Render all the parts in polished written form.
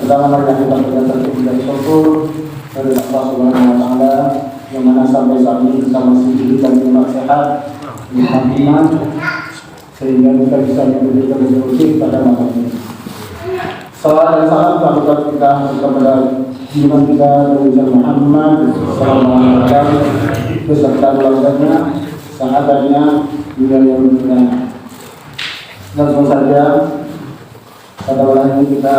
Pertama yang kita tertib dan syukur dari Allah Subhanahu wa taala yang mana sampai saat ini kita masih hidup dan nikmat sehat, nikmat iman, sehingga kita bisa memberikan rezeki pada malam ini. Salam dan salam kita kepada junjungan kita Nabi Muhammad sallallahu alaihi wasallam beserta keluarganya, sahabatnya, hingga yang mulia. Langsung saja pada malam ini kita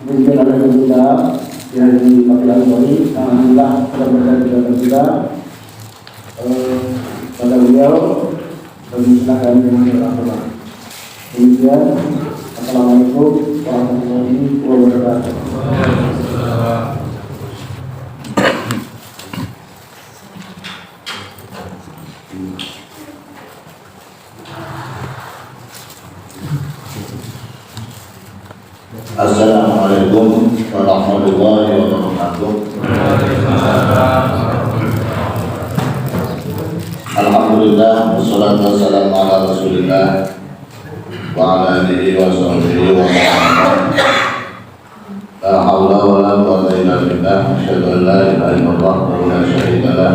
dipimpin oleh kita di hari ini Pak Al-Bani. Alhamdulillah kita berada kita pada beliau dan silakan dengan berdoa. Demikian, assalamualaikum warahmatullahi wabarakatuh. Assalamualaikum warahmatullahi wabarakatuh. Alhamdulillah, wassalatu wassalamu ala Rasulillah wa ala alihi wa sahbihi wa man la haula wa la quwwata illa billah. Asyhadu an la ilaha illallah wa la syarika lah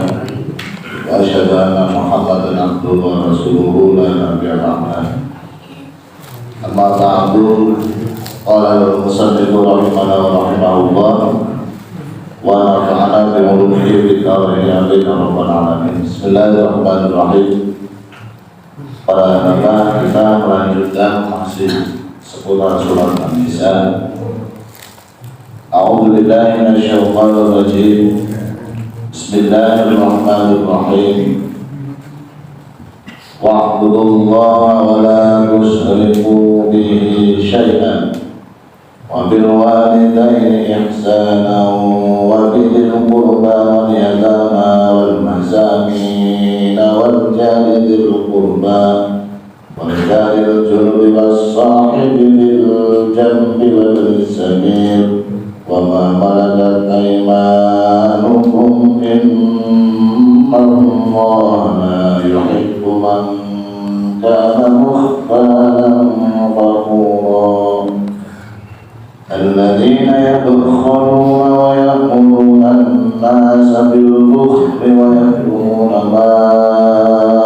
wa asyhadu anna Muhammadan abduhu wa rasuluhu la nabiyya ba'dahu. Amma ba'du. Qala al-musannif rahimahullah wa nafa'ana bi ulumihi fid dharain amin ya rabbal alamin. Bismillahirrahmanirrahim. Pada nama kita melanjutkan masih seputar surat An-Nisa. A'udzu billahi minasyaitonir rajim. Bismillahirrahmanirrahim. Wa'budullaha wa la tusyriku bihi syai'an wa bil walidayni ihsanan wa bidil qurba wal yatama wal masakin wal jari dzil qurba wal jaril junubi was sahibi bil janbi wal sabil wa ma malakat aymanukum innallaha la yuhibbu man kana mukhtalan fakhura. الذين يبخلون ويأمرون الناس بالبخل ويكتمون ما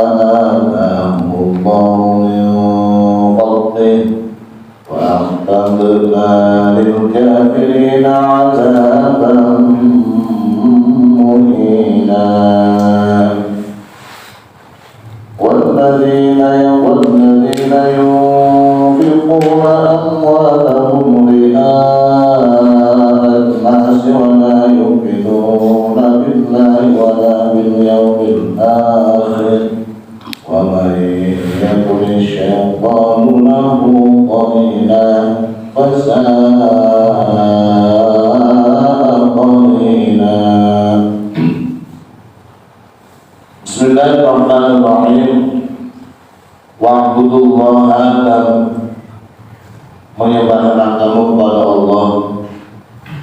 آتاهم الله من فضله وأعتدنا للكافرين عذابا مهينا. والذين ينفقون أموالهم رئاء الناس ولا يؤمنون بالله ولا باليوم الآخر ومن يكن الشيطان له قرينا فساء قرينا. Bismillahirrahmanirrahim. Wa'budullaha dan menyembahlah kamu kepada Allah,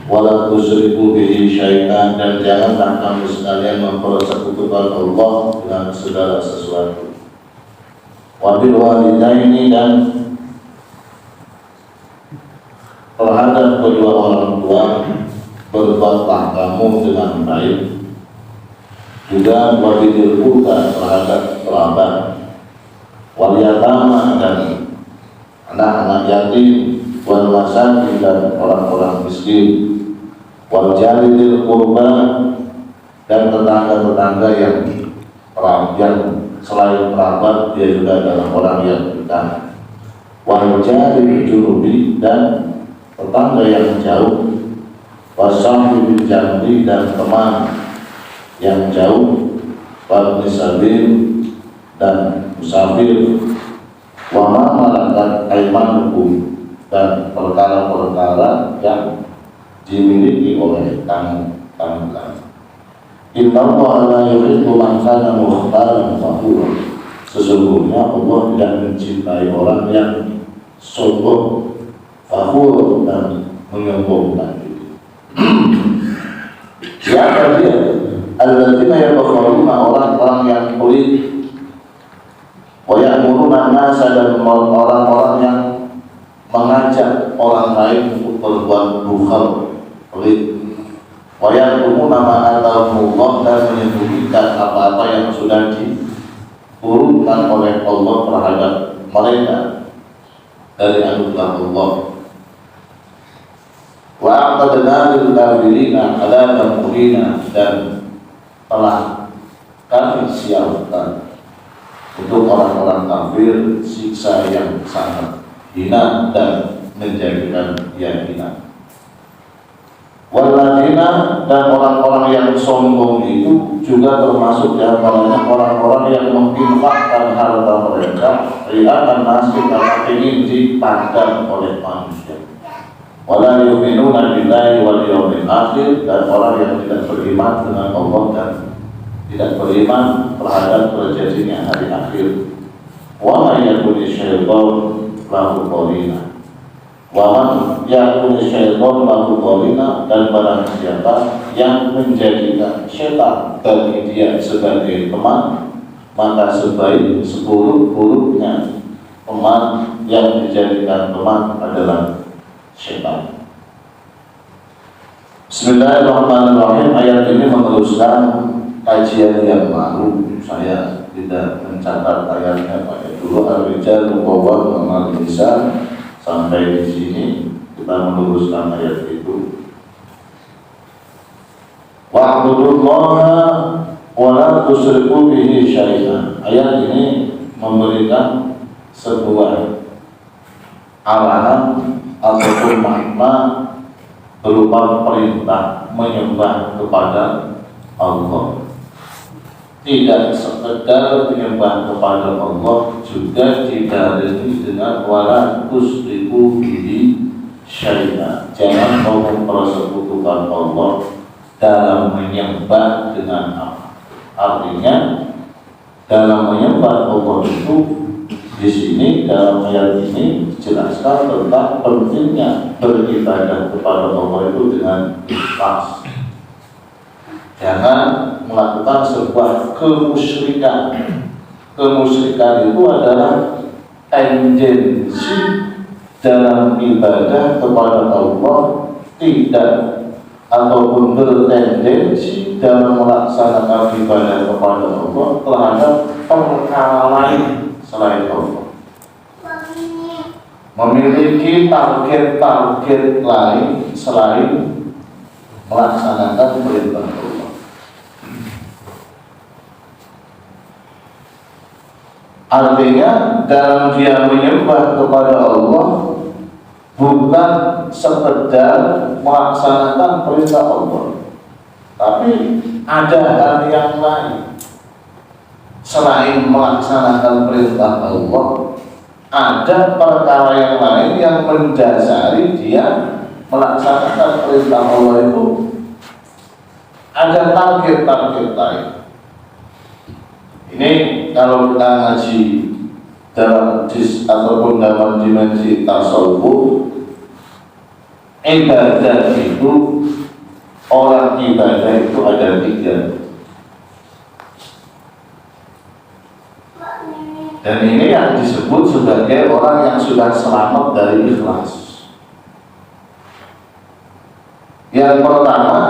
wala tusyriku bihi syai'an, dan janganlah kamu sekalian mempersekutukan Allah dengan segala sesuatu. Wa bil walidaini, dan terhadap kedua orang tua berbuatlah kamu dengan baik. Juga wa bidil qurba, terhadap kerabat, wal yatama, dan anak-anak yatim, wal masakin, dan orang-orang miskin, wal jari dzil qurba, dan tetangga-tetangga yang selain kerabat dia juga adalah orang yang dekat, wal jari junubi, dan tetangga yang jauh, wasahibil jambi, dan teman yang jauh, wal sabil, dan musafir, wa ma malakat aymanukum, dan perkara-perkara yang dimiliki oleh kamu. Innallaha la yuhibbu man kana mukhtalan fakhura. Sesungguhnya Allah tidak mencintai orang yang sombong, fakhur, dan menyombongkan diri. Siapa dia? Alladzina yabkhuluna, orang-orang yang pelit, wa ya'muruna an-nasa, dan orang-orang yang mengajak orang lain untuk berbuat bukhal, pelit. Wayakumu nama atahumullah, dan menyembunyikan apa-apa yang sudah diturunkan oleh Allah terhadap mereka dari anugerah Allah. Wa aqadna lil kafirina adaban muhina, dan telah kami siapkan untuk orang-orang kafir siksa yang sangat hina dan menjadikan dia hina. Waladina, dan orang-orang yang sombong itu juga termasuk di antaranya orang-orang yang menginfakkan harta mereka ria'an nasib, karena ingin dipandang oleh manusia. Wala yu'minuna billahi wal yawmil akhir, dan orang yang tidak beriman dengan Allah dan tidak beriman terhadap terjadinya hari akhir. Wa ma yakuni syaitan lahu qarina, wa man yakuni syaitan lahu qarina, dan barang siapa yang menjadikan syaitan bagi dia sebagai teman, maka seburuk-buruknya teman yang dijadikan teman adalah syaitan. Bismillahirrahmanirrahim. Ayat ini meneruskan kajian yang lalu. Saya tidak mencatat ayatnya pada dulu. Ar-rijalu qawwamuna 'alan nisa. Sampai di sini kita meneruskan ayat itu. Wa'budullaha wa la tusyriku bihi syai'an. Ayat ini memberikan sebuah arahan ataupun makna berupa perintah menyembah kepada Allah. Tidak sekedar menyembah kepada Allah, juga dibarengi dengan wala tusyriku bihi syai'an. Jangan kau mempersekutukan Allah dalam menyembah dengan apa? Artinya dalam menyembah Allah itu di sini dalam ayat ini dijelaskan tentang pentingnya beribadah kepada Allah itu dengan ikhlas. Jangan melakukan sebuah kemusyrikan. Kemusyrikan itu adalah tendensi dalam ibadah kepada Allah tidak, ataupun bertendensi dalam melaksanakan ibadah kepada Allah terhadap perkara lain selain Allah. Memiliki target-target lain selain melaksanakan perintah Allah. Artinya dalam dia menyembah kepada Allah bukan sekedar melaksanakan perintah Allah, tapi ada hal yang lain selain melaksanakan perintah Allah. Ada perkara yang lain yang mendasari dia melaksanakan perintah Allah itu. Ada target-target lain. Ini kalau kita ngaji dalam ataupun dalam dimensi tasawuf, ibadah itu, orang ibadah itu ada 3. Dan ini yang disebut sebagai orang yang sudah selamat dari ikhlas. Yang pertama,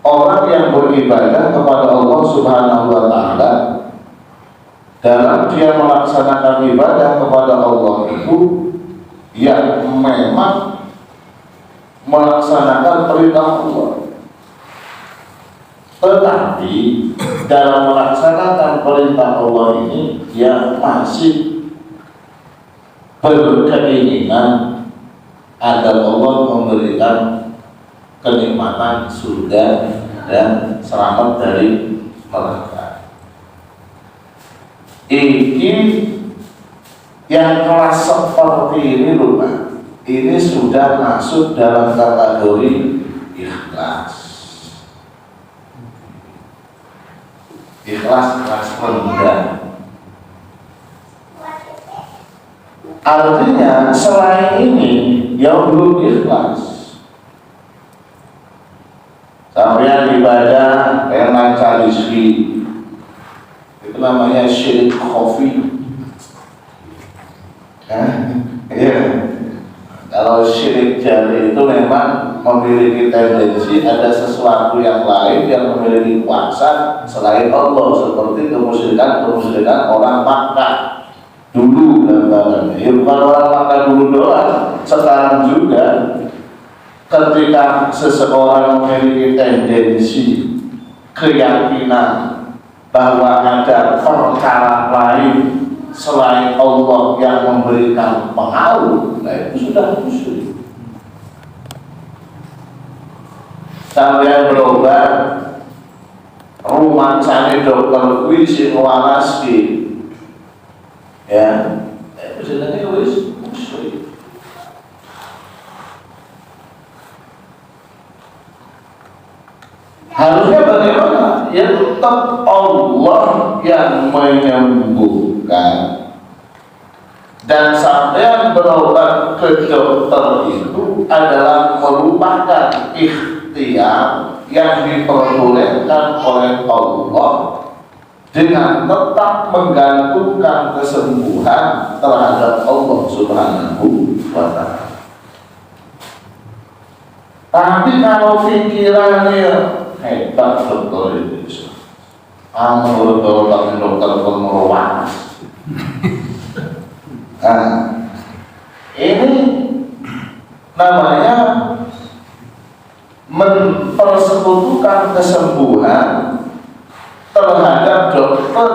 orang yang beribadah kepada Allah Subhanahu wa Ta'ala, dalam dia melaksanakan ibadah kepada Allah itu yang memang melaksanakan perintah Allah, tetapi dalam melaksanakan perintah Allah ini dia masih berkeinginan agar Allah memberikan kenikmatan surga dan selamat dari neraka. Ini yang kelas seperti ini lupa, ini sudah masuk dalam kategori ikhlas. Ikhlas kelas rendah. Artinya selain ini yang belum ikhlas. Sampai ibadah yang lancar rezeki, itu namanya syirik khafi. Ya. Kalau syirik jari itu memang memiliki tendensi ada sesuatu yang lain yang memiliki kuasa selain Allah, seperti kemusyrikan orang Makkah dulu gambarannya. Ya bukan orang Makkah dulu doang, sekarang juga ketika seseorang memiliki tendensi keyakinan bahwa ada perkara lain selain Allah yang memberikan pengaruh, nah itu sudah musyrik. Sampai berobat rumah sana dokter kuwi sing ngwalaske, ya itu jenenge wis musyrik. Harusnya bagaimana? Ya tetap Allah yang menyembuhkan. Dan sampai berobat ke dokter itu adalah merupakan ikhtiar yang diperbolehkan oleh Allah dengan tetap menggantungkan kesembuhan terhadap Allah Subhanahu wa Ta'ala. Tapi kalau pikirannya hebat dokter itu, menurut dokter pemeruan. Nah, ini namanya mempersekutukan kesembuhan terhadap dokter,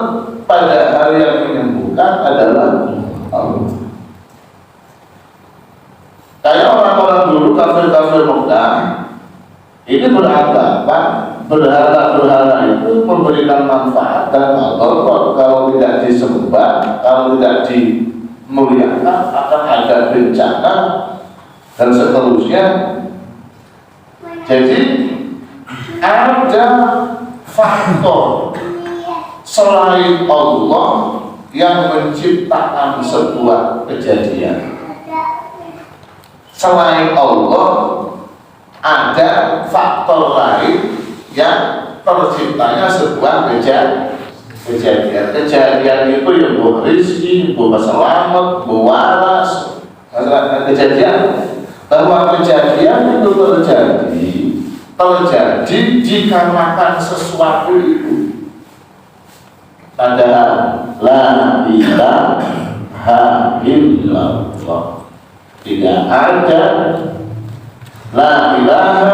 padahal yang menyembuhkan adalah Allah. Kayak orang-orang dulu kafir-kafir Mekah ini beranggapan berhala-berhala itu memberikan manfaat dan Allah kalau tidak disembah, kalau tidak dimuliakan akan ada bencana dan seterusnya. Jadi ada faktor selain Allah yang menciptakan sebuah kejadian. Selain Allah ada faktor lain yang terciptanya sebuah kejadian. Kejadian itu yang buah rizki, buah selamat, buah waras, kejadian. Bahwa kejadian itu terjadi dikarenakan sesuatu itu. Padahal la ilaha illallah, tidak ada la ilaha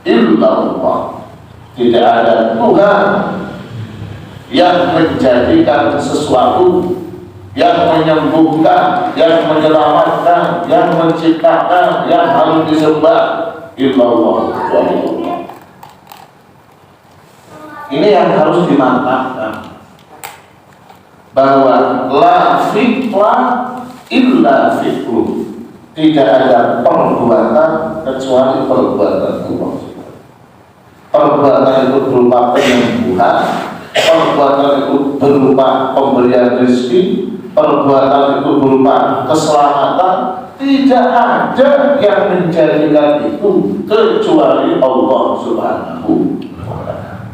illallah, tidak ada Tuhan yang menjadikan sesuatu, yang menyembuhkan, yang menyelamatkan, yang menciptakan, yang harus disembah illallah. Ini yang harus dimantapkan, bahwa la fi'la illa fi'lu, tidak ada perbuatan kecuali perbuatan Allah. Perbuatan itu berupa penyembuhan, perbuatan itu berupa pemberian rezeki, perbuatan itu berupa keselamatan. Tidak ada yang menjadikan itu kecuali Allah Subhanahu wa Ta'ala.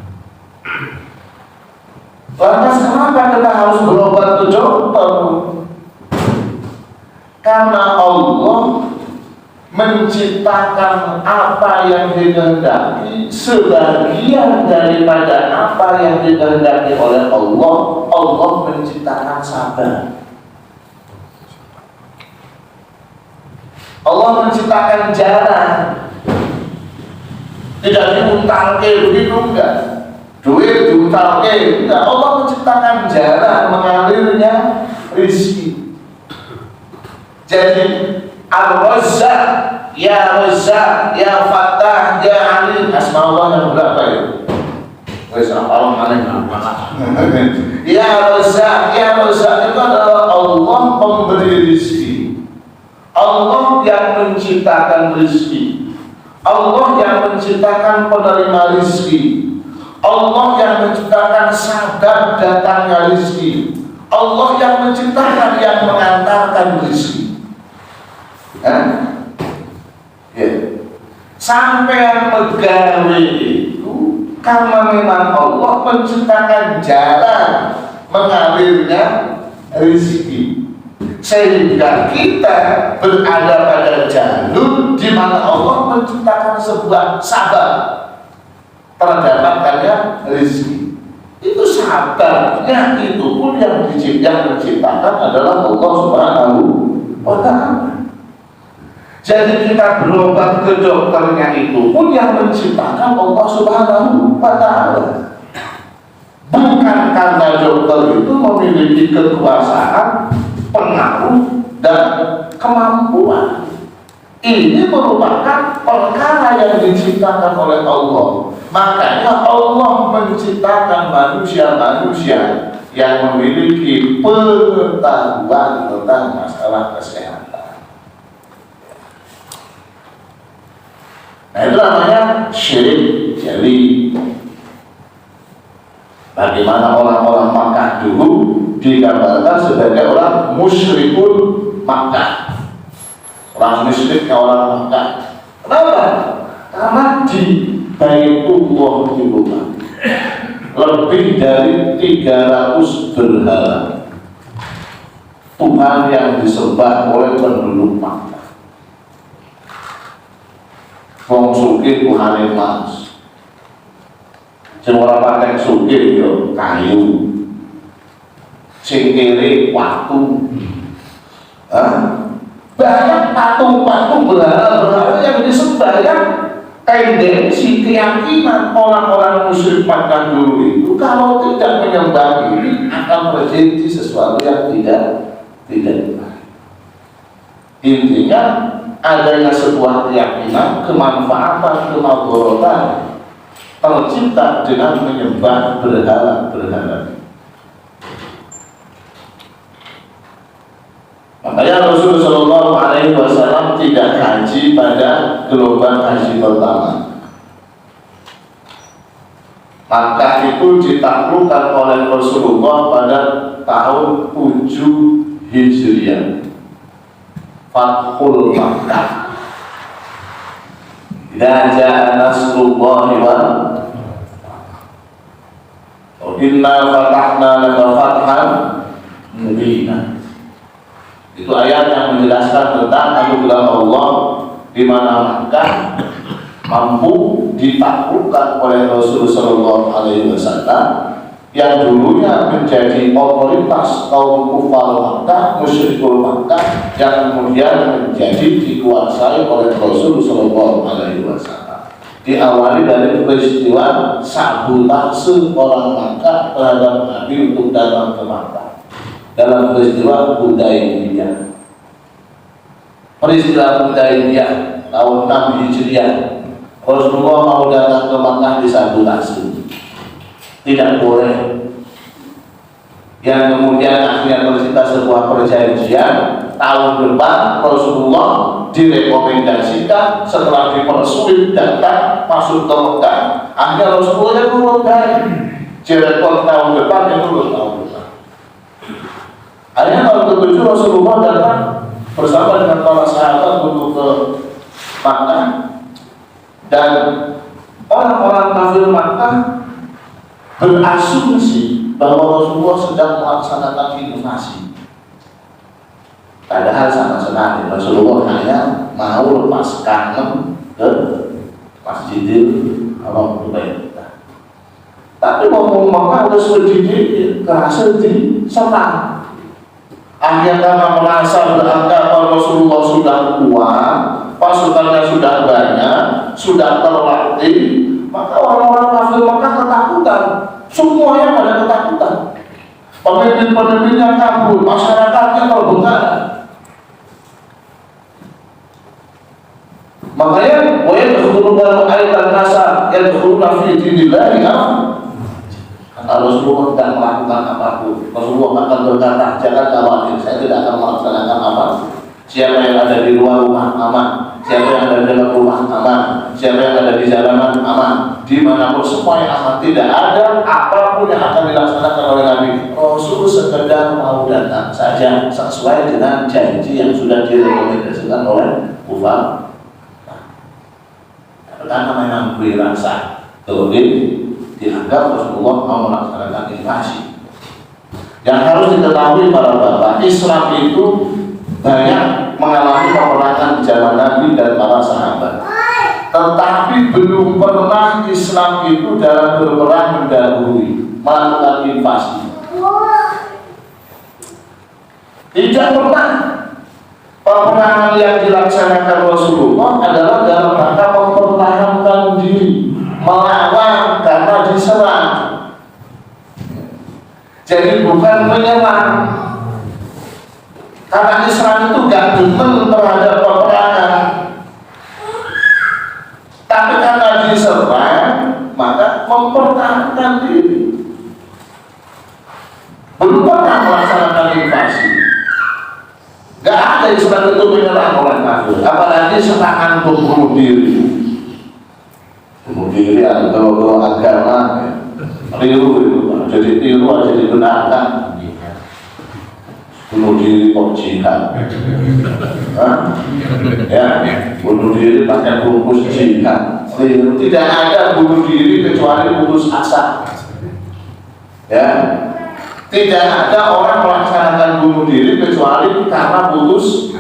Lantas kenapa kita harus berobat ke dokter? Karena Allah menciptakan apa yang dikehendaki, sebagian daripada apa yang dikehendaki oleh Allah. Allah menciptakan sabar. Allah menciptakan jalan, tidak diuntalke begitu, enggak. Duit diuntalke, enggak. Allah menciptakan jalan mengalirnya rezeki. Jadi Ar-Razzaq, Ya Razzaq, Ya Fattah, Ya Alim, asma Allah yang berapa itu? Wes apa mana? Ya Razzaq, Ya Razzaq itu adalah Allah pemberi rezeki. Allah yang menciptakan rezeki. Allah yang menciptakan penerima rezeki. Allah yang menciptakan sabab datangnya rezeki. Allah yang menciptakan yang mengantarkan rezeki. Ya. Sampai yang pegawai itu karena memang Allah menciptakan jalan mengalirnya rezeki. sehingga kita berada pada jalur di mana Allah menciptakan sebuah sabar terdapatkannya rezeki. Itu sabarnya itu pun yang menciptakan adalah Allah Subhanahu wa Ta'ala. Jadi kita berobat ke dokternya itu pun yang menciptakan Allah Subhanahu wa Ta'ala. Bukan karena dokter itu memiliki kekuasaan, pengaruh, dan kemampuan. Ini merupakan perkara yang diciptakan oleh Allah. Makanya Allah menciptakan manusia-manusia yang memiliki pengetahuan tentang masalah kesehatan. Nah, itu namanya syirik jali. Bagaimana orang-orang Makkah dulu digambarkan sebagai orang musyrikun Makkah, orang musyriknya orang Makkah. Kenapa? Karena di Baitullah di rumah lebih dari 300 berhala Tuhan yang disembah oleh penduduk Makkah. Wong sugih Tuhane emas, sing ora pakai sugih yo kayu, sing kere watu. Banyak patung-patung berhala-berhala yang disembah, yang tendensi keyakinan orang-orang musyrik Makkah dulu itu kalau tidak menyembah ini akan terjadi sesuatu yang tidak baik. Intinya adanya sebuah keyakinan kemanfaatan, kemadharatan tercipta dengan menyembah berhala-berhala. Makanya Rasulullah SAW tidak haji pada gelombang haji pertama. Makkah itu ditaklukkan oleh Rasulullah pada tahun 7 Hijriah, Fathul Makkah. Idza jaa nasrullahi wal inna fatahna laka fathan mubina. Itu ayat yang menjelaskan tentang anugerah Allah di mana Makkah mampu ditaklukkan oleh Rasulullah SAW yang dulunya menjadi otoritas kaum kufar Makkah, musyrikul Makkah, yang kemudian menjadi dikuasai oleh Rasulullah SAW. Diawali dari peristiwa sabotase orang Makkah terhadap Nabi untuk datang ke Makkah. Dalam peristiwa Hudaybiyah. Peristiwa Hudaybiyah tahun 6 Hijriah, Rasulullah mau datang ke Makkah disabotase, tidak boleh. Yang kemudian akhirnya tercipta sebuah perjanjian tahun depan Rasulullah direkomendasikan setelah dipersulit datang masuk ke Makkah. Akhirnya Rasulullah turun dari direkom tahun depan itu tahun depan. Akhirnya tahun ke-7 Rasulullah datang bersama dengan para sahabat untuk ke Makkah, dan orang-orang kafir Makkah berasumsi bahwa Rasulullah sedang melaksanakan inovasi. Padahal sama sekali Rasulullah hanya mau lepas kangen ke Masjidil Haram. Tapi ngomong Makkah harus berdiri kerasa diserang. Akhirnya karena merasa beranggapan Rasulullah sudah kuat, pasukannya sudah banyak, sudah terlatih, maka orang-orang kafir Makkah ketakutan. Semuanya pada ketakutan. Pemimpin-pemimpinnya kabur, masyarakatnya terbengkalai. Makanya wa yadkhuluna ayatan nasa yadkhuluna fi dinillahi kalau Rasulullah tidak melakukan apapun, Rasulullah akan berkata, jangan khawatir, saya tidak akan melaksanakan apapun. Siapa yang ada di luar rumah aman, siapa yang ada di dalam rumah aman, siapa yang ada di jalanan aman, dimanapun semua yang aman. Tidak ada apapun yang akan dilaksanakan oleh Nabi. Rasul sekedar mau datang saja sesuai dengan janji yang sudah direkomendasikan oleh kufar. Karena memang beri rasa teori dianggap Rasulullah mau melaksanakan invasi. Yang harus diketahui para bapak, Islam itu banyak mengalami peperangan di zaman Nabi dan para sahabat. Tetapi belum pernah Islam itu dalam berperang mendahului, melakukan invasi. Tidak pernah. Peperangan yang dilaksanakan Rasulullah adalah dalam rangka mempertahankan diri, melawan karena diserang. Jadi bukan menyerang. Karena Islam itu gak demen terhadap peperangan. Tapi karena diserang, maka mempertahankan diri. Belum pernah melaksanakan invasi. Gak ada Islam itu menyerang orang kafir, apalagi serangan bunuh diri. Bunuh diri atau agama keliru itu, jadi tiru aja dibenarkan. Bunuh diri kok jihad? Ya, bunuh diri pakai bungkus jihad. Tidak ada bunuh diri kecuali putus asa. Ya, tidak ada orang melaksanakan bunuh diri kecuali karena putus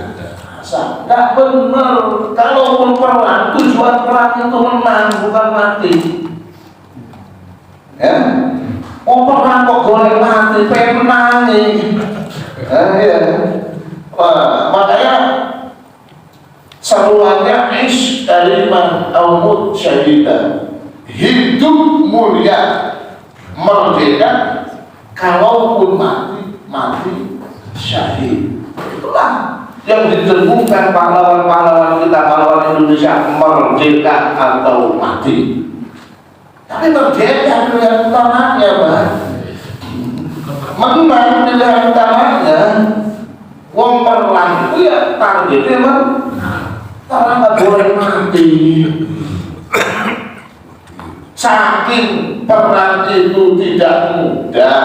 asa. Nggak benar. Kalau perang, tujuan perang itu menang, bukan mati. Ya, perang kok boleh mati, pengen menang nih. Ya. Makanya seruannya ish kalimah al-mut syahidah, hidup mulia merdeka, kalaupun mati syahid. Itulah yang didengungkan pahlawan-pahlawan kita, pahlawan Indonesia, merdeka atau mati. Tapi merdeka pilihan utamanya, Pak. Menang pilihan utamanya. Wong perang itu ya targetnya, Pak. Karena nggak boleh mati. Saking perang itu tidak mudah,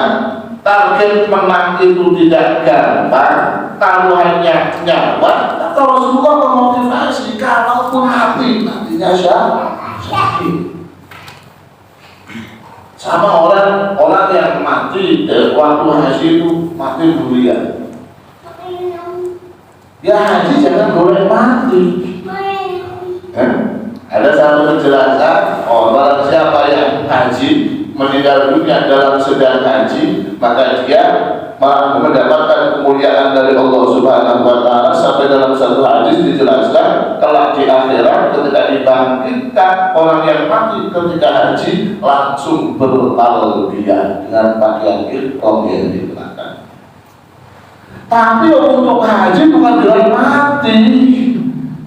target menang itu tidak gampang. Kalau hanya nyawa, atau Rasulullah memotivasi, kalaupun mati, nantinya syahid. Sama orang yang mati waktu haji itu mati durian. Ya haji jangan boleh mati. Ada satu penjelasan, barang siapa yang haji meninggal dunia dalam sedang haji, maka dia mendapatkan kemuliaan dari Allah Subhanahu wa Ta'ala. Sampai dalam satu hadis dijelaskan, kelak di akhirat ketika dibangkitkan orang yang mati ketika haji langsung bertalbiyah dengan pakaian ihram yang dikenakan. Tapi untuk haji bukan bilang mati.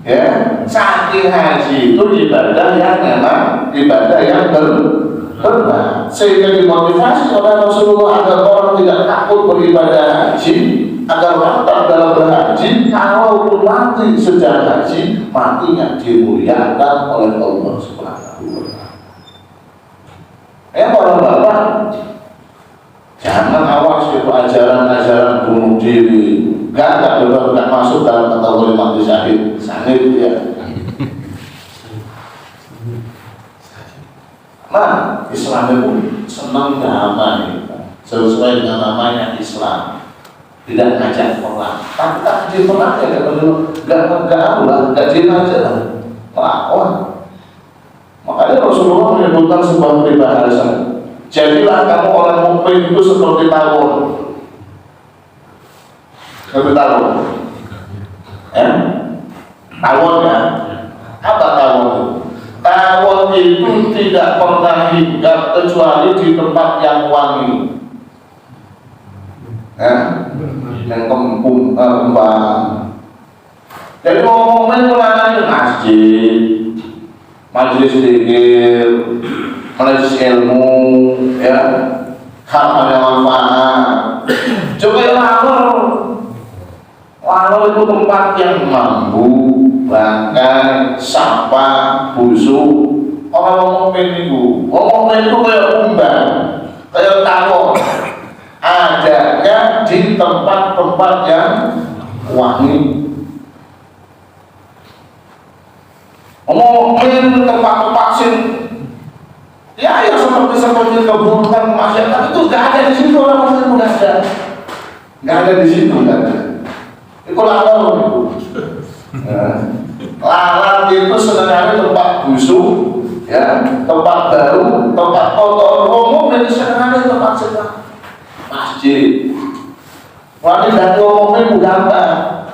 Ya, saking haji itu ibadah yang memang ibadah yang berbeda, sehingga dimotivasi oleh Rasulullah agar orang tidak takut beribadah haji, agar mantap dalam berhaji. Kalaupun mati sejak haji, matinya dimuliakan oleh Allah Subhanahu wa Ta'ala. Para bapak, jangan awas itu ajaran-ajaran bunuh diri. Gak benar, gak masuk dalam kategori mati syahid. Sangit ya. Nah, Islam itu senang damai, sesuai dengan namanya Islam. Tidak ngajak perang, tapi tak di perang ya, gak di aja lah, melawan. Makanya Rasulullah menyebutkan sebuah peribahasa, jadilah kamu orang mukmin itu seperti tawon. Seperti tawon. Tawon ya. Apa tawon itu? Tawon itu tidak pernah hinggap kecuali di tempat yang wangi. Yang kembang. Jadi ngomongin kemana? Masjid, majelis zikir, majelis ilmu, ya, hal-hal yang manfaat. Coba Lalu itu tempat yang mampu, bahkan sampah, busuk. Orang mukmin itu kayak umbang, kayak tawon. Adanya di tempat-tempat yang wangi. Mungkin tempat-tempat ya seperti keburukan masyarakat itu gak ada di situ, orang muslim udah ada. nggak ada di situ kan? Itu lalat itu. Lalat itu sebenarnya tempat busuk, ya, tempat baru, tempat kotor. Ngomong itu sebenarnya tempat sedang masjid. Wali dan ngomongnya gampang.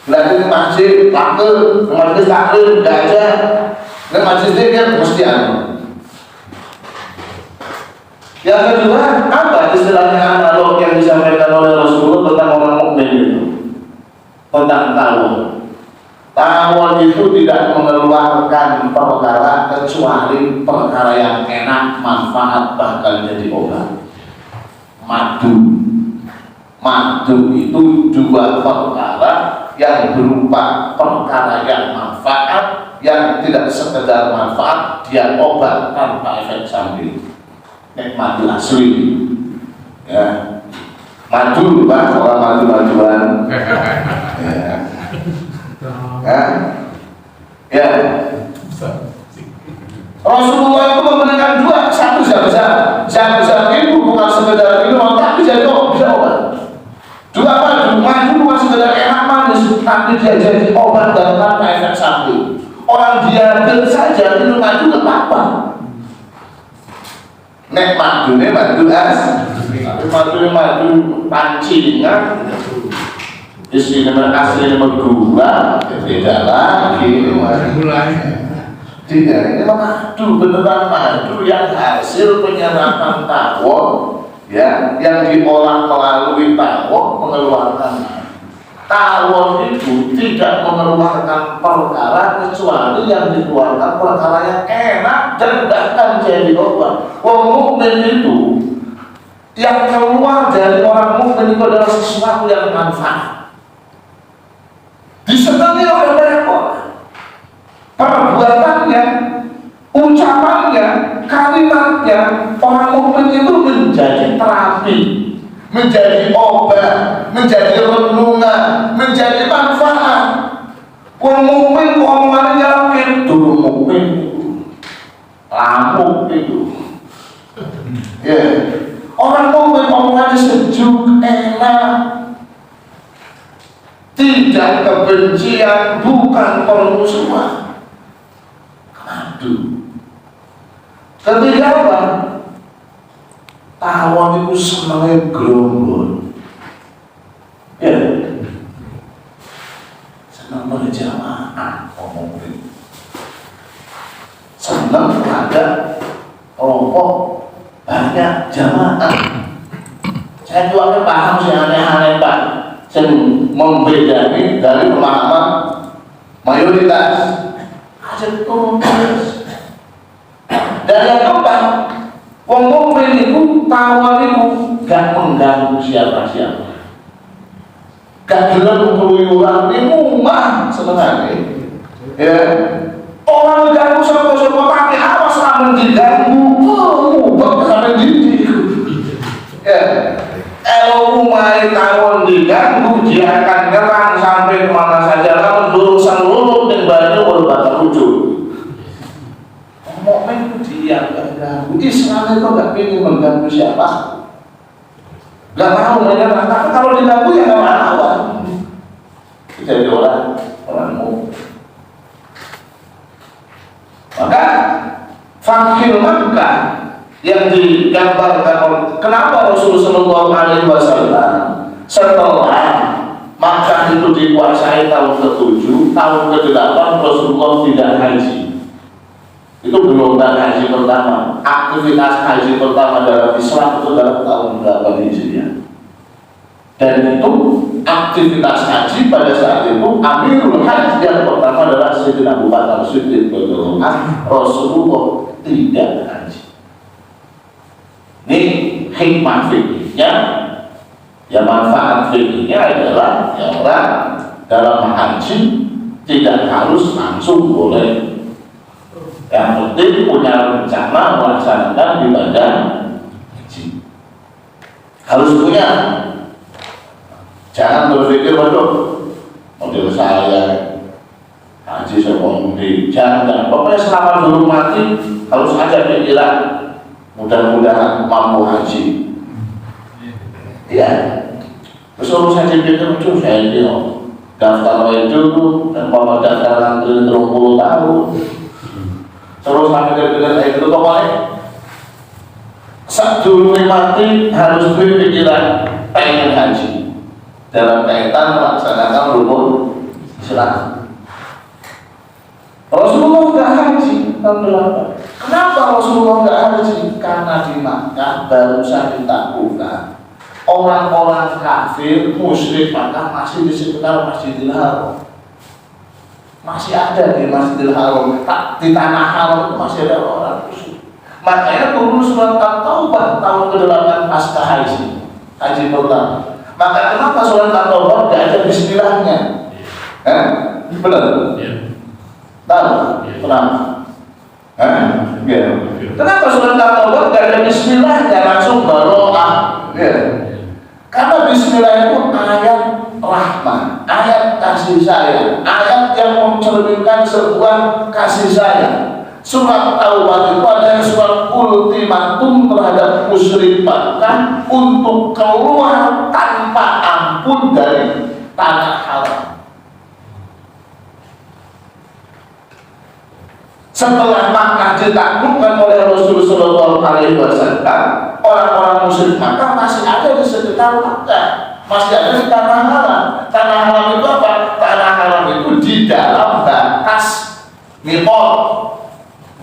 Lagi masjid takut, masjid takut, nggak ada. Nah masjid dia mesti anu. Yang kedua, apa istilahnya analog yang disampaikan oleh Rasulullah tentang orang mukmin itu? Tentang tawon. Tawon itu tidak mengeluarkan perkara kecuali perkara yang enak, manfaat, bahkan jadi obat. Madu itu dua perkara yang berupa perkara yang manfaat, yang tidak sekedar manfaat, dia obat tanpa efek samping. Madu asli, ya. Madu, Pak, orang madu-maduan. Ya. Rasulullah itu memberikan dua, satu zam-zam. Zam-zam itu bukan sekedar minum, tapi jadi bisa obat. Dua madu bukan sekedar enak manis, tapi dia jadi obat dan tanpa efek samping. Orang diabetes saja minum madu nggak apa-apa. Nek madu asli, madu pancingan, isinya asli gula, beda lagi. Tidak, ini madu beneran madu yang hasil penyerapan tawon, ya, yang diolah melalui tawon mengeluarkan. Tawon itu tidak mengeluarkan perkara kecuali yang dikeluarkan perkara yang enak dan bahkan jadi obat. Orang mukmin itu yang keluar dari orang mukmin itu adalah sesuatu yang manfaat. Disenangi oleh banyak orang. Perbuatannya, ucapannya, kalimatnya, orang mukmin itu menjadi terapi, menjadi obat, menjadi renungan, menjadi manfaat. Orang mukmin omongannya yakin, dulu mukmin itu lamuk itu. Ya, orang mukmin omongannya sejuk, enak, tidak kebencian, bukan permusuhan. Madu. Ketiga apa? Tawon itu senangnya gerombol. Ya, senang berjamaah, ngomongin. Senang ada kelompok banyak jamaah. Saya juga paham sih aneh-aneh Pak. Saya membedakan dari pemahaman mayoritas. Ada tulis. Dan yang keempat, wong mukmin itu tawon itu gak mengganggu siapa-siapa. Gak gelem keluyuran di rumah sebenarnya. Ya, orang ganggu sapa-sapa tapi awas sampe diganggu. Mubek sampe didik. Ya. Kalau rumah tawon diganggu, dia akan nyerang sampai kemana saja. Namun urusan luluk dan banyak berbatas lucu. Mukmin itu dia nggak ganggu. Islam itu nggak ingin mengganggu siapa. Nggak mau menyerang. Tapi kalau diganggu ya nggak mau. Jadi orang mukmin. Maka fakir Makkah yang digambarkan, kenapa Rasulullah SAW setelah Makkah itu dikuasai tahun ke-7, tahun ke-8 Rasulullah tidak haji. Itu gelombang haji pertama. Aktivitas haji pertama dalam Islam itu adalah tahun 8 Hijriah. Dan itu aktivitas haji pada saat itu Amirul Haji yang pertama adalah Sayyidina Abu Bakar Siddiq radhiyallahu anhu. Rasulullah tidak haji. Ini hikmah fikihnya, ya manfaat fikihnya adalah ya orang dalam haji tidak harus langsung boleh. Yang penting punya rencana melaksanakan ibadah haji. Harus punya. Jangan berpikir waduh model saya haji seperti jangan. Pokoknya selama dulu mati harus ada pikiran. Mudah-mudahan mampu haji. Ya, Terus orang saya pikir itu saya ini daftar itu dan kalau daftar antri 30 tahun. Terus saya pikir itu pokoknya saat dulu mati harus berpikiran pengen haji dalam kaitan melaksanakan rukun Islam. Rasulullah nggak haji tahun 8. Kenapa Rasulullah nggak haji? Karena di Makkah baru saja ditaklukkan orang-orang kafir musyrik Makkah masih di sekitar Masjidil Haram, masih ada di Masjidil Haram, di tanah haram itu masih ada orang musyrik. Makanya turun surat At-Taubah tahun ke-8 pasca haji pertama. Maka kenapa surat At-Taubah tidak ada bismillahnya? Benar? Tahu? Kenapa? Kenapa surat At-Taubah tidak ada bismillahnya, langsung baro'ah? Karena bismillah itu ayat rahmat, ayat kasih sayang, ayat yang mencerminkan sebuah kasih sayang. Surat Taubah itu adalah surat ultimatum terhadap musyrik Makkah untuk keluar tanpa ampun dari tanah haram. Setelah Makkah ditaklukkan oleh Rasulullah SAW, orang-orang musyrik Makkah masih ada di sekitar Makkah, masih ada di tanah haram. Tanah haram itu apa? Tanah haram itu di dalam batas miqat.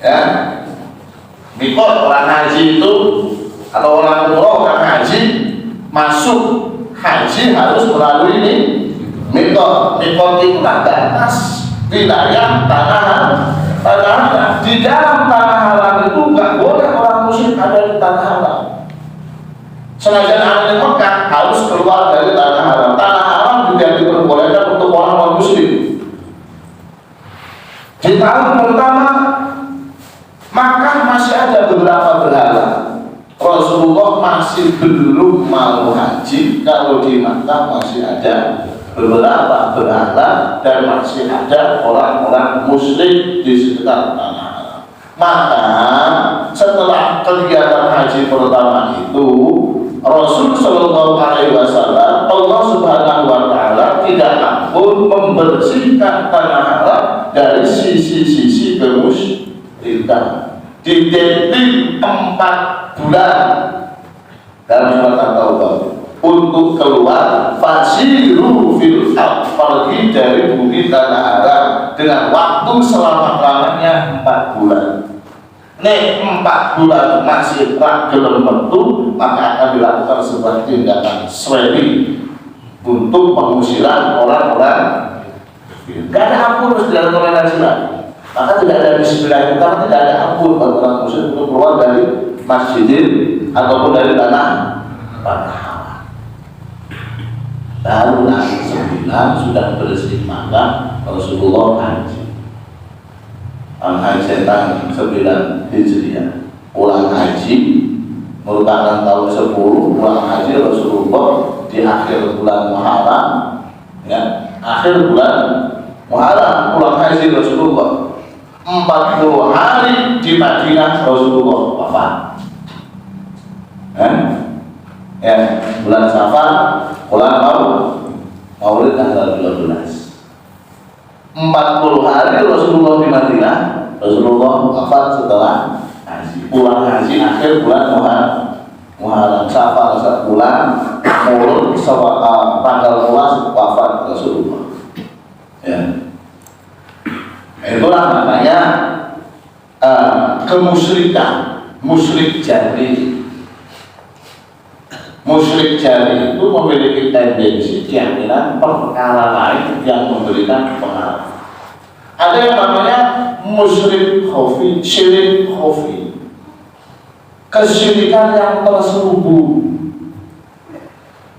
Ya, miqat orang haji itu atau orang umroh orang haji masuk haji harus melalui ini miqat. Miqat itu batas wilayah tanah haram. Di dalam tanah haram itu nggak boleh orang musyrik ada di tanah haram. Senajan ada di Mekah harus keluar dari tanah haram. Tanah haram juga diperbolehkan untuk orang musyrik. Di tahun pertama Makkah masih ada beberapa berhala. Rasulullah masih belum mau haji kalau di Makkah masih ada beberapa berhala dan masih ada orang-orang musyrik di sekitar tanah haram. Maka setelah kegiatan haji pertama itu Rasul Shallallahu Alaihi Wasallam, Allah Subhanahu Wa Taala tidak ampun membersihkan tanah haram dari sisi-sisi kemusyrikan. Didetik 4 bulan dalam surat At-Taubah untuk keluar fasiru fil ardh, pergi dari bumi tanah haram dengan waktu selama-lamanya 4 bulan. Nih 4 bulan masih gelem metu, maka akan dilakukan sebuah tindakan sweeping untuk pengusiran orang-orang. Gak ada ampun harus dilakukan oleh Islam. Maka tidak ada bismillah itu karena tidak ada ampun bagi orang musyrik untuk keluar dari masjid ataupun dari tanah haram. Baru nanti 9 sudah bersih maka Rasulullah haji. Haji tahun 9 Hijriah. Pulang haji merupakan tahun 10 pulang haji Rasulullah di akhir bulan Muharram, ya, akhir bulan Muharram pulang haji Rasulullah. 40 hari di Madinah Rasulullah wafat. Ya, bulan Safar, bulan Maulid tanggal 12. 40 hari Rasulullah di Madinah, Rasulullah wafat setelah haji. Pulang haji akhir bulan Muharram, Safar bulan Maulid tanggal 12 wafat Rasulullah. Ya. Itulah namanya kemusyrikan, musyrik jahili. Musyrik jahili itu memiliki tendensi keyakinan perkara lain yang memberikan pengaruh. Ada yang namanya musyrik khafi, syirik khafi, kesyirikan yang terselubung.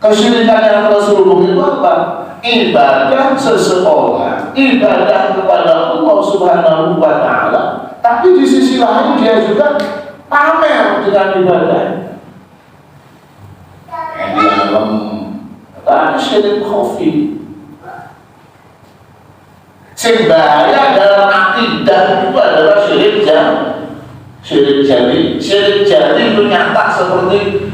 Kesyirikan yang terselubung itu apa? Ibadah seseorang, ibadah kepada Allah Subhanahu Wa Taala, tapi di sisi lain dia juga pamer dengan ibadah. Dalam syirik khafi, sing bahaya dalam akidah itu adalah syirik Syirik jari itu nyata seperti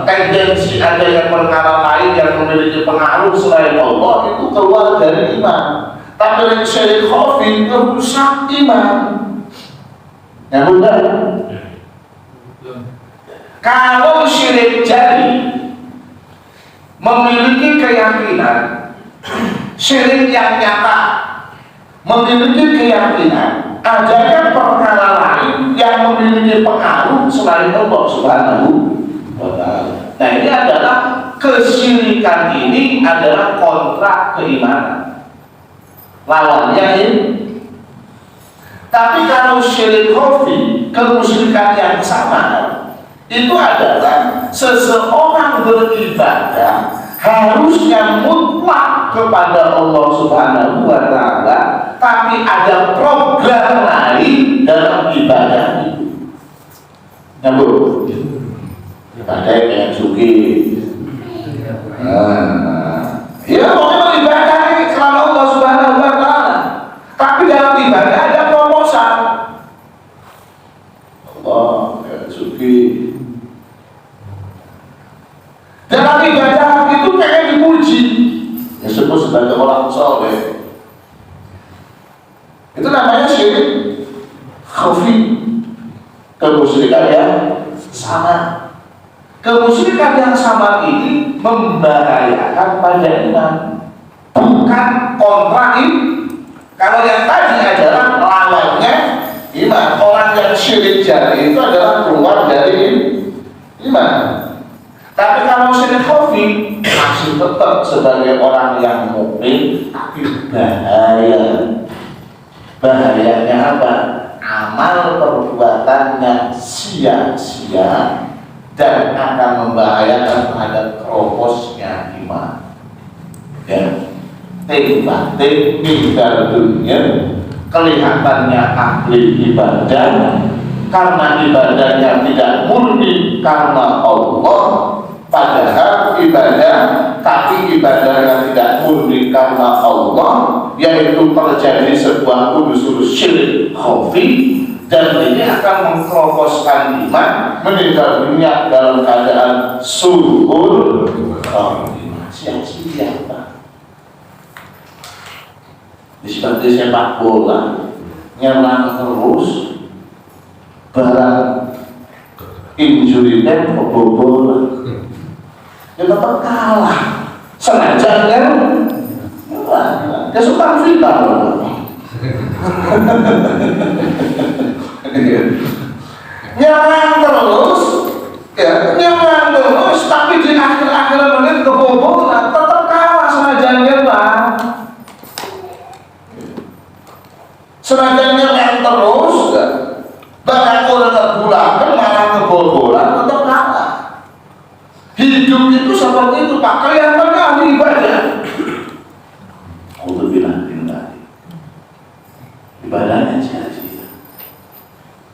tendensi ada yang perkara lain yang memiliki pengaruh selain Allah itu keluar dari iman. Tapi syirik khafi merusak iman. Ya bukan? Kalau syirik jari memiliki keyakinan, syirik yang nyata memiliki keyakinan adanya perkara lain yang memiliki pengaruh selain Allah Subhanahu wa ta'ala. Nah, ini adalah kesyirikan, ini adalah kontrak keimanan. Lawannya ini. Tapi kalau syirik khafi, kemusyrikan yang sama, itu adalah seseorang beribadah harusnya mutlak kepada Allah Subhanahu wa ta'ala, tapi ada program lain dalam ibadah itu. Nyambung? Ibadah yang suki. Ya, pokoknya ibadah ini selama Allah Subhanahu wa ta'ala, tapi dalam ibadah ada proposal. Allah yang suki. Dalam ibadah itu pengen dipuji, disebut sebagai orang soleh. Itu namanya syirik khafi. Kemusyrikan yang sama. Kemusyrikan yang sama ini membahayakan pada iman, bukan kontra ini. Kalau yang tadi adalah lawannya iman. Orang yang syirik jari itu adalah keluar dari iman. Tapi kalau syirik khafi masih tetap sebagai orang yang mukmin, tapi bahaya. Bahayanya apa? Amal perbuatannya sia-sia dan akan membahayakan terhadap keroposnya iman. Ya, tiba-tiba tinggal dunia kelihatannya ahli ibadah karena ibadahnya tidak murni karena Allah. Padahal ibadah, tapi ibadah yang tidak murni karena Allah, yaitu terjadi sebuah kudus syirik khafi, dan ini akan mengkroposkan iman, meninggal dunia dalam keadaan suhul sia-sia. Seperti sepak bola, nyerang terus, barang injury time kebobolan, ya tetap kalah. Senajan kan kesukaan vital. Nyerang terus, ya nyerang terus, tapi di akhir-akhir menit kebobolan, tetap kalah senajan nyerang. Senajan nyerang terus, bahkan orang terbulakan malah kebobolan, tetap kalah. Hidup itu seperti itu, Pak. Kelihatannya ahli ibadah. Untuk bilang ibadahnya sia-sia.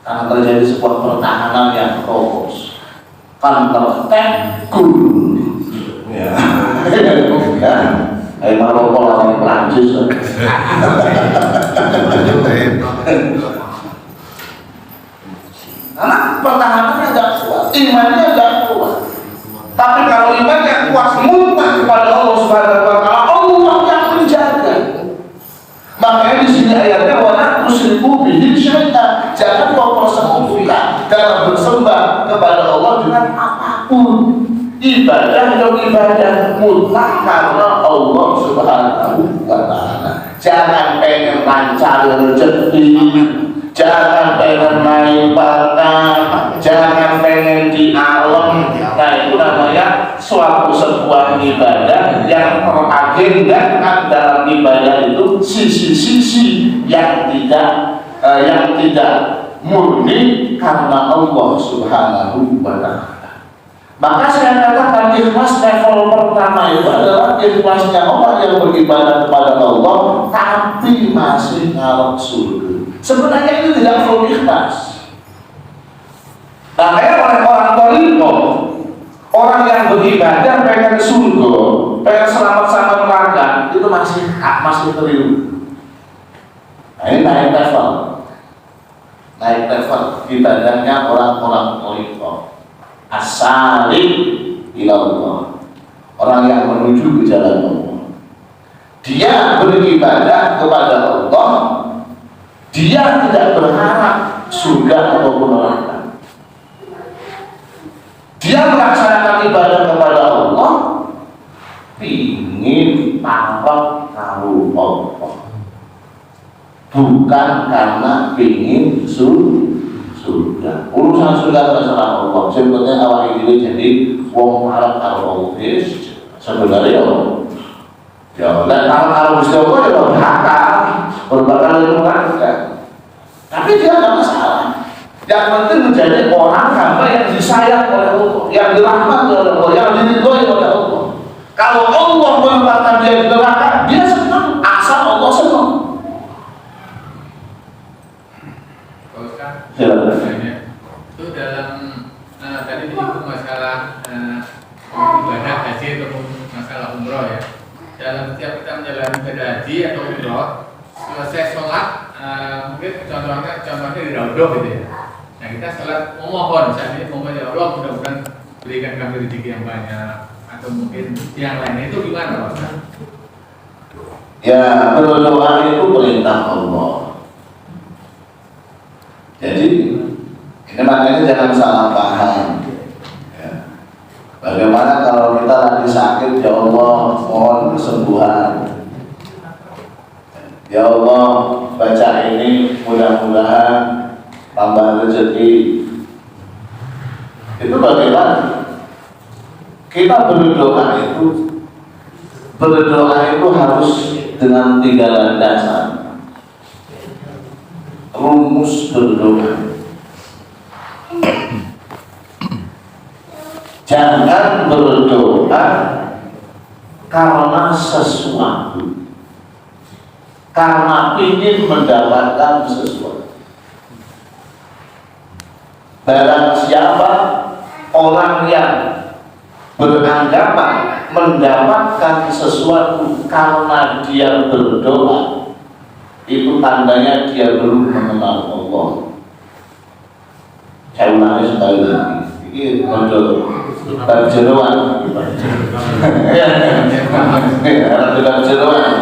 Karena terjadi sebuah pertahanan yang fokus. Kan tertegun. Ya. Kayak Maroko lawan Prancis. Karena pertahanannya agak kuat, imannya agak kuat. Tapi kalau imannya kuat mutlak kepada Allah Subhanahu wa ta'ala, Allah yang menjaga. Makanya di sini ayatnya wala tusyriku bihi syai'an. Jangan kau persekutukan dalam bersembah kepada Allah dengan apapun. Ibadah atau ibadah mutlak karena Allah Subhanahu wa ta'ala. Jangan pengen lancar rezeki, jangan pengen naik pangkat, jangan pengen di alam. Nah, itu namanya suatu sebuah ibadah yang teragendakan dalam ibadah itu sisi-sisi yang tidak murni karena Allah Subhanahu wa ta'ala. Maka saya katakan ikhlas level pertama itu adalah ikhlasnya orang yang beribadah kepada Allah tapi masih ngarep surga. Sebenarnya itu tidak full ikhlas. Makanya orang tariqah, orang yang beribadah pengen surga, pengen selamat sama neraka, itu masih keliru. Nah, ini naik level. naik level ibadahnya orang-orang tariqah as-salik ilallah, orang yang menuju ke jalan Allah. Dia beribadah kepada Allah, dia tidak berharap surga ataupun neraka. Dia melaksanakan ibadah kepada Allah ingin parek karo Allah, bukan karena ingin surga. Urusan surga terserah Allah. Sebetulnya awal ini jadi wong parek karo Allah sebenarnya ya, dan kalau Gusti Allah ya berbakal itu kan. Tapi dia tidak masalah. Yang penting menjadi orang hamba yang disayang oleh Allah, yang dirahmati oleh Allah, yang diridhoi oleh Allah. Kalau Allah menempatkan dia di neraka, dia senang, asal Allah senang. Itu dalam tadi disinggung masalah ibadah haji ataupun masalah umroh ya. Dalam setiap kita menjalani ibadah haji atau umroh, selesai sholat, mungkin contohnya di Raudhah gitu ya. Nah kita sholat memohon, misalnya memohon ya Allah mudah-mudahan berikan kami rezeki yang banyak, atau mungkin yang lainnya, itu gimana Pak? Ya, berdoa itu perintah Allah. Jadi ini makanya jangan salah paham. Ya. Bagaimana kalau kita lagi sakit, ya Allah mohon kesembuhan. Ya Allah baca ini mudah-mudahan tambah rezeki. Itu bagaimana? Kita berdoa itu harus dengan 3 landasan. Rumus berdoa. Jangan berdoa karena sesuatu, karena ingin mendapatkan sesuatu. Barang siapa orang yang beranggapan mendapatkan sesuatu karena dia berdoa, itu tandanya dia belum mengenal Allah. Saya ulangi sekali lagi, ini untuk berjeruan, berjeruan.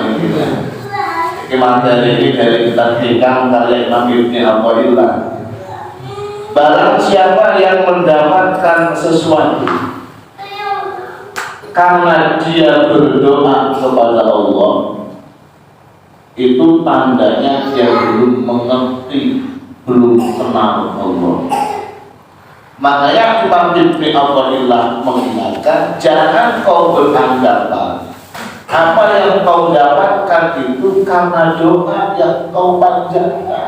Ini materi ini dari kitab Hikam karya Imam Ibn Athaillah. Barang siapa yang mendapatkan sesuatu karena dia berdoa kepada Allah, itu tandanya dia belum mengerti, belum kenal Allah. Makanya Imam Ibn Athaillah mengingatkan, jangan kau beranggapan apa yang kau dapatkan itu karena doa yang kau panjatkan.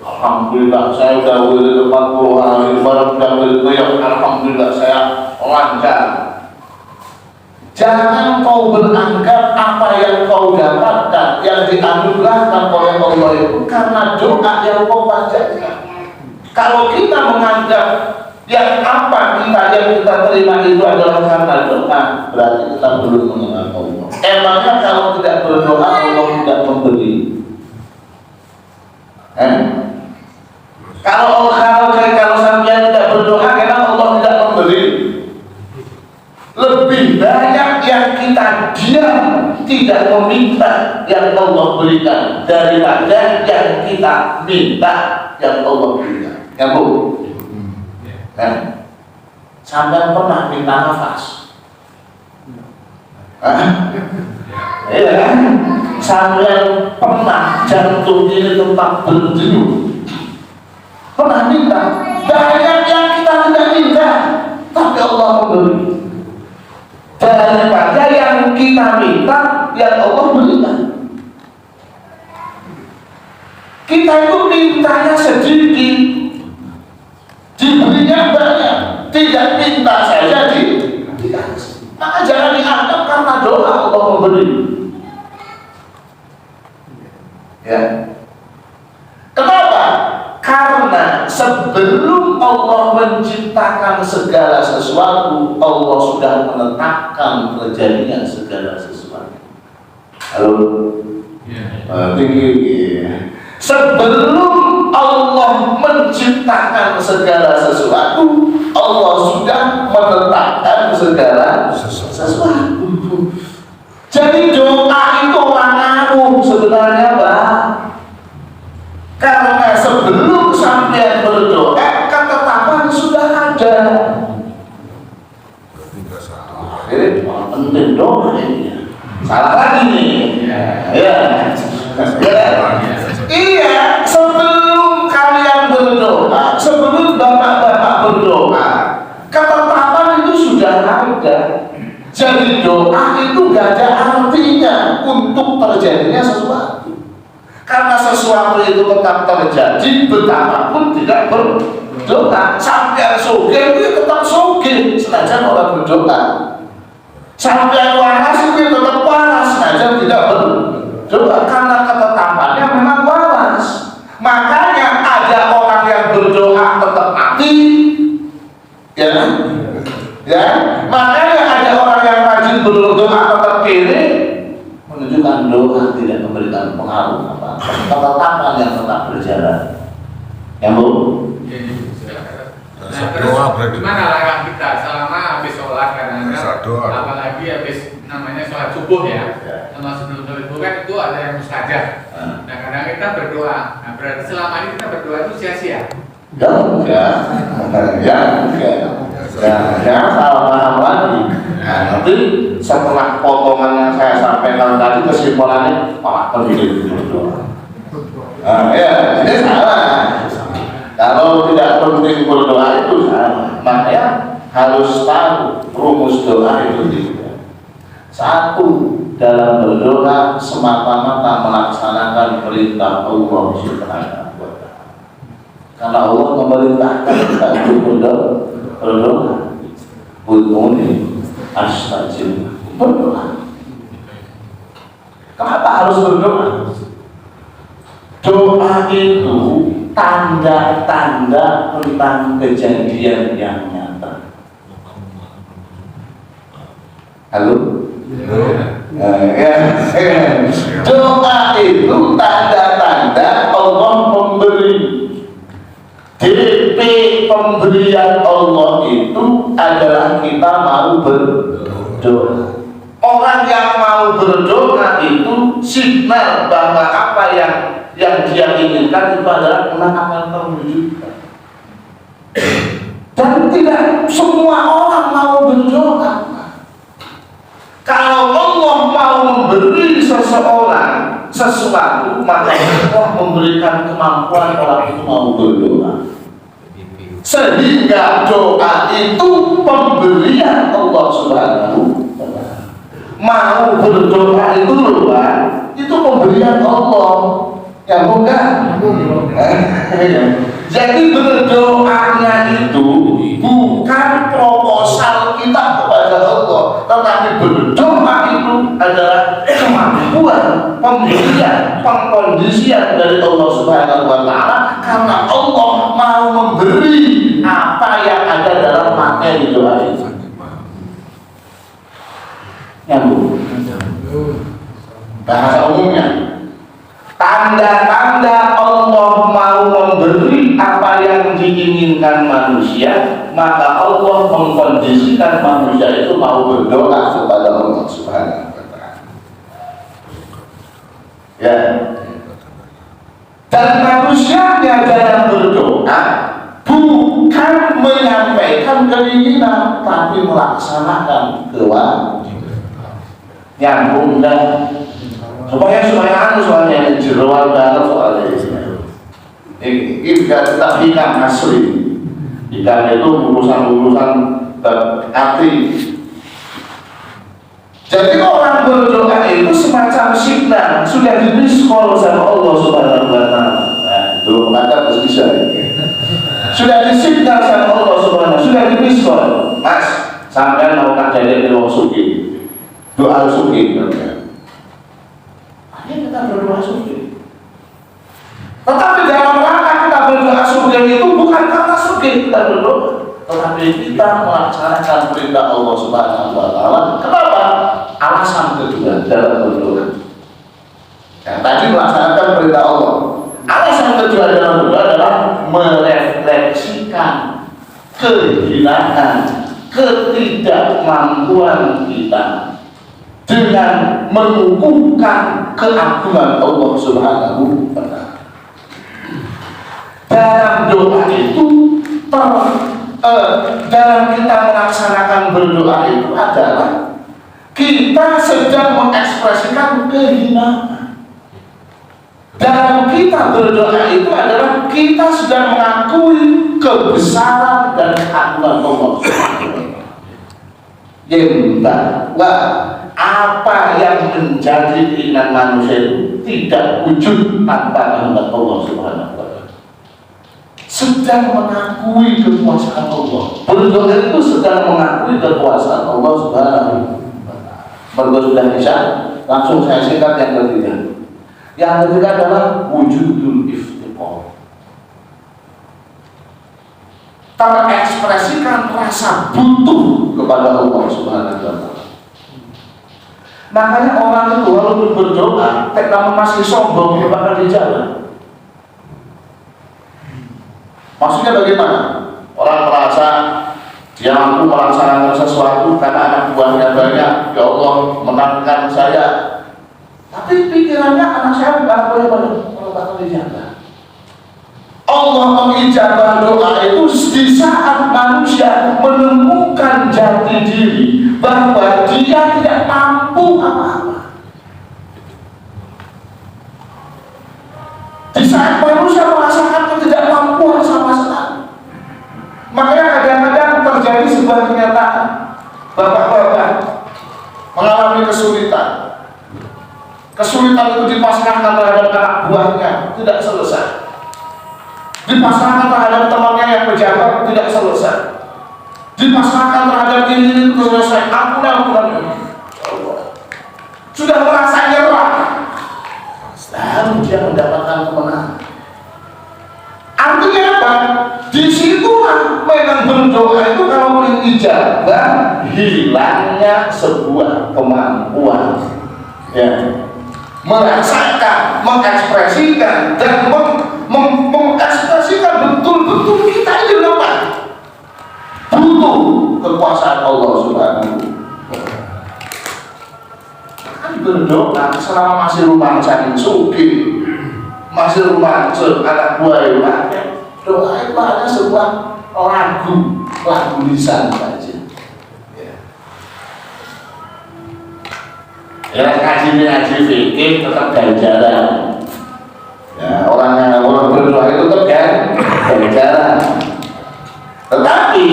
Alhamdulillah saya sudah wirid 40 hari, baru sudah wirid, alhamdulillah saya lancar. Jangan kau beranggap apa yang kau dapatkan, yang dianugerahkan oleh Allah itu karena doa yang kau panjatkan. Kalau kita menganggap yang apa yang kita terima itu adalah karena doa, berarti kita belum mengenal Allah. Emangnya kalau tidak berdoa Allah tidak memberi? Kalau sampai tidak berdoa, kenapa Allah tidak memberi? Lebih banyak yang kita diam tidak meminta yang Allah berikan daripada yang kita minta yang Allah berikan. Ya Bu, kan? Sampai pernah minta nafas? Iya kan? Sampai pernah jantung ini tempat berdenyut? Pernah minta? Banyak yang kita tidak minta, tapi Allah memberi. Daripada yang kita minta, yang Allah berikan. Kita itu mintanya sedikit, diberinya banyak. Tidak minta saja dikasih. Maka jangan dianggap karena doa Allah memberi. Ya. Kenapa? Karena sebelum Allah menciptakan segala sesuatu, Allah sudah menetapkan terjadinya segala sesuatu. Halo? Tinggi. Sebelum Allah menciptakan segala sesuatu, Allah sudah menetapkan segala sesuatu. Jadi doa itu orang ngaruh sebenarnya, Pak. Karena sebelum sampai berdoa, ketetapan sudah ada. Jadi penting doa ini. Salah lagi nih. Ya. Iya, sebelum kalian berdoa, sebelum bapak-bapak berdoa, ketetapan itu sudah ada. Jadi doa itu gak ada artinya untuk terjadinya sesuatu. Karena sesuatu itu tetap terjadi betapapun tidak berdoa. Sampai sugih itu tetap sugih senajan orang berdoa. Sampai waras itu tetap waras senajan tidak berdoa. Karena ketetapannya memang waras. Makanya ada orang yang berdoa tetap mati, ya, ya. Makanya ada orang yang rajin berdoa tetap kiri, menunjukkan doa tidak memberikan pengaruh apa. Ketetapan yang tetap berjalan. Ya, Bu? Nah, terus gimana langkah kita selama habis sholat kadang-kadang, apalagi habis namanya sholat subuh ya, sama sebelum sholat subuh kan itu ada yang mustajab. Nah kadang kita berdoa, nah berarti selama ini kita berdoa itu sia-sia. Jangan salah paham lagi. Nah, nanti setelah potongan yang saya sampaikan tadi kesimpulannya malah penting berdoa. Ya, ini salah. Kalau tidak penting berdoa itu salah. Makanya harus tahu rumus doa itu tidak. Satu, dalam berdoa semata-mata melaksanakan perintah Allah Subhanahu wa Ta'ala. Karena Allah memerintahkan kita untuk berdoa. Ud'uni astajib. Berdoa. Kenapa harus berdoa? Doa itu tanda-tanda tentang kejadian yang nyata. Halo? Doa itu tanda-tanda Allah memberi. DP pemberian Allah itu adalah kita mau berdoa. Orang yang mau berdoa itu signal bahwa apa yang dia inginkan itu adalah benar akan terwujudkan. Dan tidak semua orang mau berdoa. Kalau Allah mau memberi seseorang sesuatu, maka Allah memberikan kemampuan orang itu mau berdoa. Sehingga doa itu pemberian Allah Subhanahu wa Ta'ala. Mau berdoa itu loh, Pak, itu pemberian Allah. Ya bukan? Jadi berdoanya itu bukan proposal kita kepada Allah, tetapi berdoa itu adalah kemampuan pemberian, pengkondisian dari Allah Subhanahu wa Ta'ala, karena Allah mau memberi apa yang ada dalam materi doa itu. Nyambung. Bahasa umumnya, tanda-tanda Allah mau memberi apa yang diinginkan manusia, maka Allah mengkondisikan manusia itu mau berdoa kepada Allah Subhanahu wa Ta'ala. Ya. Dan manusianya dalam berdoa bukan menyampaikan keinginan, tapi melaksanakan kewajiban. Nyambung dan supaya soalnya jeroan banget soalnya ini kita ikan asli. Ikan itu urusan hati. Jadi orang berdoa itu semacam signal, sudah di-miss-call sama Allah Subhanahu wa Ta'ala. Nah, itu maka harus bisa. Sudah disignal sama Allah Subhanahu, sudah di-miss-call. Mas, sampai mau jadi di wong suki. Doa suki. Kita berdoa suci. Tetapi dalam rangka kita berdoa suci itu bukan karena suci kita berdoa, tetapi kita melaksanakan perintah Allah Subhanahu wa Ta'ala. Kenapa? Alasan kedua dalam berdoa. Yang tadi melaksanakan perintah Allah. Alasan kedua dalam berdoa merefleksikan kehinaan, ketidakmampuan kita dengan mengukuhkan keagungan Allah Subhanahu wa Ta'ala. Dalam doa itu, dalam kita melaksanakan berdoa itu adalah kita sedang mengekspresikan kehinaan. Dalam kita berdoa itu adalah kita sedang mengakui kebesaran dan keagungan Allah Subhanahu wa Ta'ala. Yang bahwa apa yang menjadi keinginan manusia itu tidak wujud tanpa kehendak Allah Subhanahu wa Ta'ala. Sedang mengakui kekuasaan Allah. Berdoa itu sedang mengakui kekuasaan Allah Subhanahu wa Ta'ala. Berdoa sudah bisa, langsung saya singkat yang ketiga. Yang ketiga adalah wujudul iftiqar. Terekspresikan rasa butuh kepada Allah Subhanahu wa Ta'ala. Makanya orang itu walaupun berdoa, namun masih sombong, bakal dijawab. Maksudnya bagaimana? Orang merasa dia mampu melaksanakan sesuatu karena anak buahnya banyak. Ya Allah, menangkan saya. Tapi pikirannya anak saya bakal dijawab. Allah mengijabah doa itu di saat manusia menemukan jati diri bahwa dia tidak mampu apa-apa. Di saat manusia merasakan ketidakmampuan sama sekali. Makanya kadang-kadang terjadi sebuah kenyataan. Bapak-bapak mengalami kesulitan. Kesulitan itu dipasrahkan terhadap anak buahnya, tidak selesai. Dipasrahkan terhadap temannya yang pejabat, tidak selesai. Dipasrahkan terhadap ini selesai. Ampunan. Sudah merasa nyerah, lalu dia mendapatkan kemenangan. Artinya apa? Disitulah memang berdoa itu kalau berijabah hilangnya sebuah kemampuan, ya, merasakan, mengekspresikan dan mengekspresikan betul-betul kita ini lemah, butuh kekuasaan Allah Subhanahu wa Ta'ala. Kan berdoa selama masih rumah cari sugih, masih rumah anak buah yang doa itu hanya sebuah lagu lisan saja. Ya ngaji fikih tetap ganjaran. Ya, orang berdoa itu tetap ganjaran. Tetapi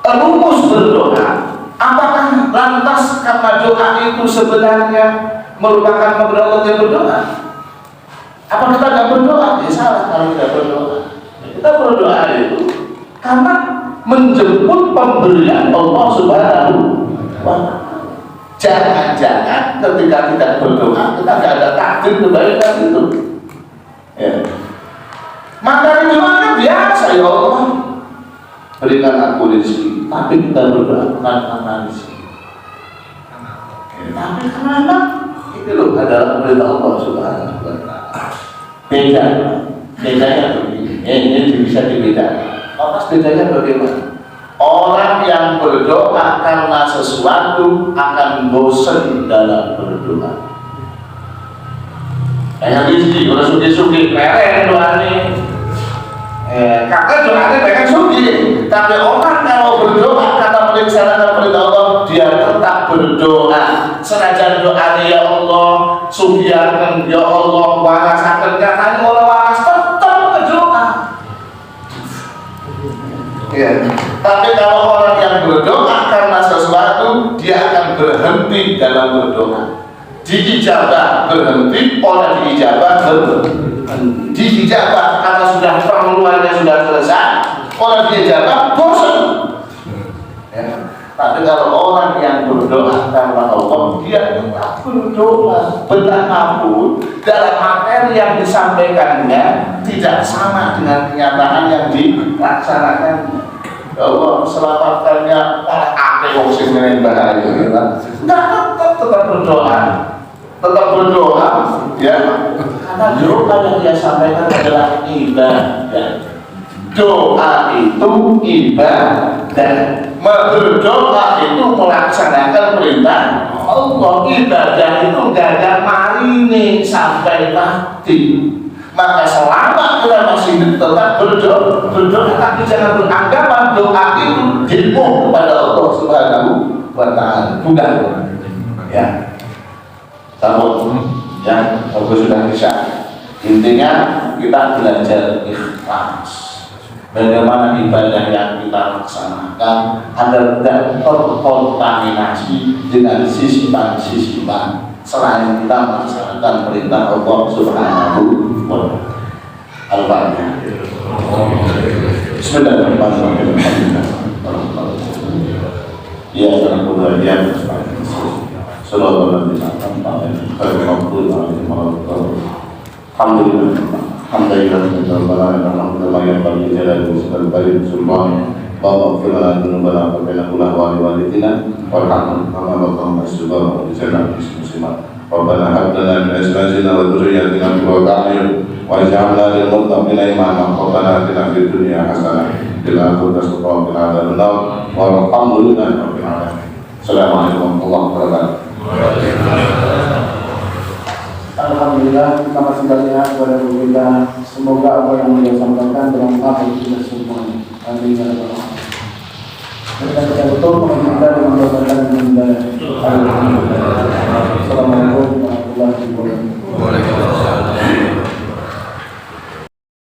rumus berdoa, apakah lantas karena doa itu sebenarnya merupakan kebenaran yang berdoa? Apa kita tidak berdoa? Ya salah kalau tidak berdoa. Kita berdoa itu karena menjemput pemberian Allah Subhanahu wa Ta'ala. Jangan-jangan ketika kita berdoa kita tidak ada takdir kebaikan itu. Ya. Maka doanya biasa, ya Allah berikan aku rezeki, tapi kita berdoa bukan karena rezeki. Tapi karena itu loh adalah perintah Allah Subhanahu wa Ta'ala. Bedanya begini. Ini bisa dibedakan. Lantas bedanya bagaimana? Orang yang berdoa karena sesuatu akan bosan dalam berdoa. Kayak rezeki, kalau sugi-sugi mereng doa nih. Karena doanya pengen sugi, tapi orang kalau berdoa karena melaksanakan perintah Allah, dia tetap berdoa. Senajan doanya ya Allah, sugiakan ya Allah, warasakan katanya oleh waras, tetap berdoa. Ya. Tapi kalau orang yang berdoa karena sesuatu, dia akan berhenti dalam berdoa. Diijabah berhenti, orang diijabah berhenti. Diijabah karena sudah perluannya sudah selesai, orang diijabah bosan. Ya. Tapi kalau orang yang berdoa karena Allah, dia tetap berdoa. Betapapun dalam materi yang disampaikannya tidak sama dengan kenyataan yang dilaksanakannya. Ya Allah selamatkannya oleh api oksigen yang bahaya. Tetap berdoa, ya. Maka doa yang dia sampaikan adalah ibadah. Doa itu ibadah. Berdoa itu melaksanakan perintah Allah. Ibadah itu gak ada marine sampai mati. Maka selama kita masih tetap berdoa, tapi jangan beranggapan doa itu demo kepada Allah Subhanahu wa Ta'ala. Bukan, ya. Namun, ya, aku sudah bisa. Intinya kita belajar ikhlas. Bagaimana ibadah yang kita laksanakan agar tidak terkontaminasi dengan sisipan-sisipan selain kita melaksanakan perintah Allah Subhanahu wa Ta'ala. Al-Fatihah. Bismillahirrahmanirrahim. Ya, alhamdulillah. Sallallahu alaihi wasallam. Alhamdulillah. Alhamdulillah yang bagi jalan dan bagi sultan bahwa firman Rabbana rabbana kula wa walidina warhamna kama rabbuka subhanahu wa ta'ala bismillah Rabbana hab lana min azwajina wa dhurriyyatina qurrata a'yun waj'alna lil muttaqina imama Rabbana atina fid dunya hasanah fil akhirati hasanah wa qina adzaban nar walhamdulillahi rabbil alamin. Assalamualaikum warahmatullahi wabarakatuh. Alhamdulillah, terima kasih banyak kepada kita. Semoga apa yang beliau sampaikan bermanfaat bagi kita semuanya. Amin. Kita tutup